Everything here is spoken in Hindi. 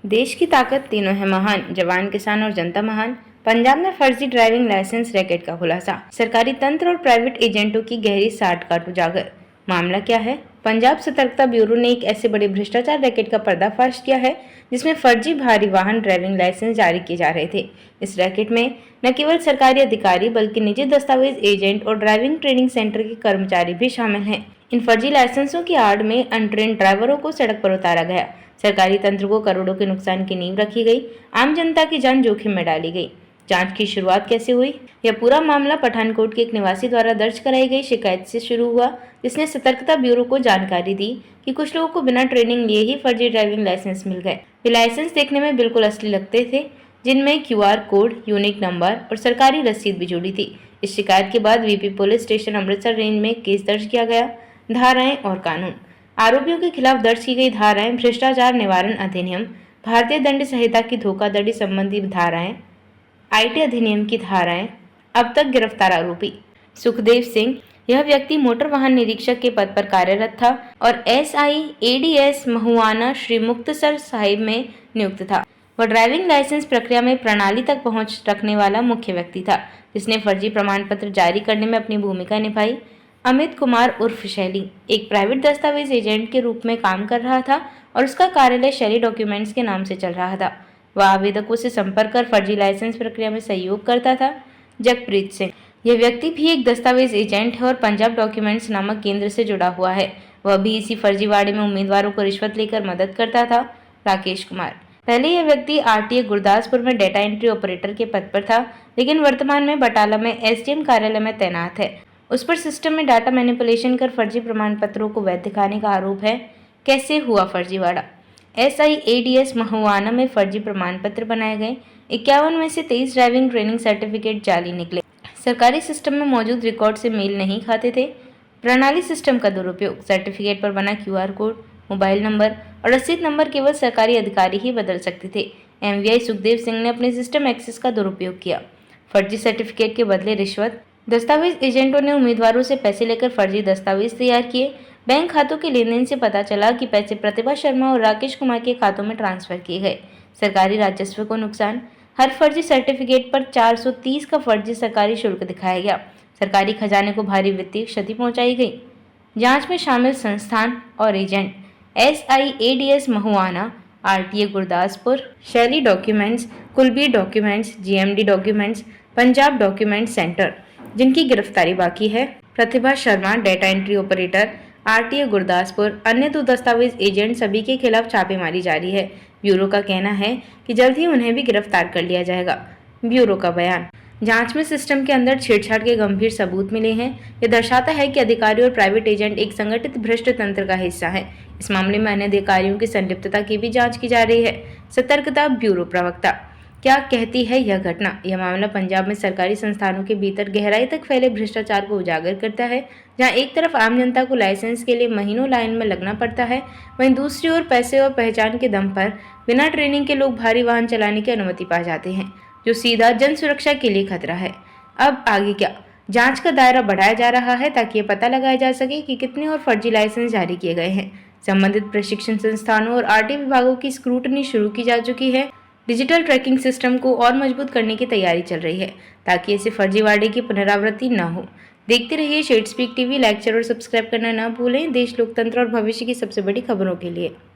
देश की ताकत तीनों है महान, जवान, किसान और जनता महान। पंजाब में फर्जी ड्राइविंग लाइसेंस रैकेट का खुलासा, सरकारी तंत्र और प्राइवेट एजेंटों की गहरी साठगांठ उजागर। मामला क्या है? पंजाब सतर्कता ब्यूरो ने एक ऐसे बड़े भ्रष्टाचार रैकेट का पर्दाफाश किया है जिसमें फर्जी भारी वाहन ड्राइविंग लाइसेंस जारी किए जा रहे थे। इस रैकेट में न केवल सरकारी अधिकारी बल्कि निजी दस्तावेज एजेंट और ड्राइविंग ट्रेनिंग सेंटर के कर्मचारी भी शामिल हैं। इन फर्जी लाइसेंसों की आड़ में अनट्रेन्ड ड्राइवरों को सड़क पर उतारा गया, सरकारी तंत्र को करोड़ों के नुकसान की नींव रखी गई, आम जनता की जान जोखिम में डाली गई। जांच की शुरुआत कैसे हुई? यह पूरा मामला पठानकोट के एक निवासी द्वारा दर्ज कराई गई शिकायत से शुरू हुआ, जिसने सतर्कता ब्यूरो को जानकारी दी कि कुछ लोगों को बिना ट्रेनिंग लिए ही फर्जी ड्राइविंग लाइसेंस मिल गए। ये लाइसेंस देखने में बिल्कुल असली लगते थे, जिनमें QR कोड, यूनिक नंबर और सरकारी रसीद भी जुड़ी थी। इस शिकायत के बाद VP police station Amritsar range में केस दर्ज किया गया। धाराएं और कानून। आरोपियों के खिलाफ दर्ज की गई धाराएं भ्रष्टाचार निवारण अधिनियम, भारतीय दंड संहिता की धोखाधड़ी संबंधी धाराएं, IT अधिनियम की धाराएं। अब तक गिरफ्तार आरोपी सुखदेव सिंह, यह व्यक्ति मोटर वाहन निरीक्षक के पद पर कार्यरत था और SI ADS महुआना श्री मुक्तसर साहिब में नियुक्त था। वह ड्राइविंग लाइसेंस प्रक्रिया में प्रणाली तक पहुंच रखने वाला मुख्य व्यक्ति था, जिसने फर्जी प्रमाण पत्र जारी करने में अपनी भूमिका निभाई। अमित कुमार उर्फ शैली एक प्राइवेट दस्तावेज एजेंट के रूप में काम कर रहा था और उसका कार्यालय शैली डॉक्यूमेंट्स के नाम से चल रहा था। वह आवेदकों से संपर्क कर फर्जी लाइसेंस प्रक्रिया में सहयोग करता था। जगप्रीत सिंह, यह व्यक्ति भी एक दस्तावेज एजेंट है और पंजाब डॉक्यूमेंट्स नामक केंद्र से जुड़ा हुआ है। वह भी इसी फर्जीवाड़े में उम्मीदवारों को रिश्वत लेकर मदद करता था। राकेश कुमार, पहले यह व्यक्ति RTA गुरदासपुर में डेटा एंट्री ऑपरेटर के पद पर था, लेकिन वर्तमान में बटाला में SDM कार्यालय में तैनात है। उस पर सिस्टम में डाटा मैनिपुलेशन कर फर्जी प्रमाण पत्रों को वैध दिखाने का आरोप है। कैसे हुआ फर्जीवाड़ा? SI ADS महुआना में फर्जी प्रमाण पत्र बनाए गए। 51 में से 23 ड्राइविंग ट्रेनिंग सर्टिफिकेट जाली निकले। सरकारी सिस्टम में मौजूद रिकॉर्ड से मेल नहीं खाते थे। प्रणाली सिस्टम का दुरुपयोग, सर्टिफिकेट पर बना QR कोड, मोबाइल नंबर और रसीद नंबर केवल सरकारी अधिकारी ही बदल सकते थे। MVI सुखदेव सिंह ने अपने सिस्टम एक्सेस का दुरुपयोग किया। फर्जी सर्टिफिकेट के बदले रिश्वत। दस्तावेज एजेंटों ने उम्मीदवारों से पैसे लेकर फर्जी दस्तावेज तैयार किए। बैंक खातों के लेन देन से पता चला कि पैसे प्रतिभा शर्मा और राकेश कुमार के खातों में ट्रांसफर किए गए। सरकारी राजस्व को नुकसान। हर फर्जी सर्टिफिकेट पर 430 का फर्जी सरकारी शुल्क दिखाया गया। सरकारी खजाने को भारी वित्तीय क्षति पहुंचाई गई। जांच में शामिल संस्थान और agent SI ADS Mahuana, RTA Gurdaspur, Shaily documents, Kulbir documents, GMD documents, Punjab document centre, जिनकी गिरफ्तारी बाकी है। Pratibha Sharma data entry operator, RTA Gurdaspur, अन्य 2 दस्तावेज एजेंट, सभी के खिलाफ छापेमारी जारी है। ब्यूरो का कहना है कि जल्द ही उन्हें भी गिरफ्तार कर लिया जाएगा। ब्यूरो का बयान, जांच में सिस्टम के अंदर छेड़छाड़ के गंभीर सबूत मिले हैं। यह दर्शाता है कि अधिकारी और प्राइवेट एजेंट एक संगठित भ्रष्ट तंत्र का हिस्सा है। इस मामले में अन्य अधिकारियों की संलिप्तता की भी जांच की जा रही है। सतर्कता ब्यूरो प्रवक्ता, क्या कहती है यह घटना? यह मामला पंजाब में सरकारी संस्थानों के भीतर गहराई तक फैले भ्रष्टाचार को उजागर करता है। जहां एक तरफ आम जनता को लाइसेंस के लिए महीनों लाइन में लगना पड़ता है, वहीं दूसरी ओर पैसे और पहचान के दम पर बिना ट्रेनिंग के लोग भारी वाहन चलाने की अनुमति पा जाते हैं, जो सीधा जन सुरक्षा के लिए खतरा है। अब आगे क्या? जांच का दायरा बढ़ाया जा रहा है ताकि ये पता लगाया जा सके कि कितने और फर्जी लाइसेंस जारी किए गए हैं। संबंधित प्रशिक्षण संस्थानों और RT विभागों की स्क्रूटनी शुरू की जा चुकी है। डिजिटल ट्रैकिंग सिस्टम को और मजबूत करने की तैयारी चल रही है ताकि ऐसे फर्जीवाड़े की पुनरावृत्ति न हो। देखते रहिए shed speak TV, like share और सब्सक्राइब करना न भूलें। देश, लोकतंत्र और भविष्य की सबसे बड़ी खबरों के लिए।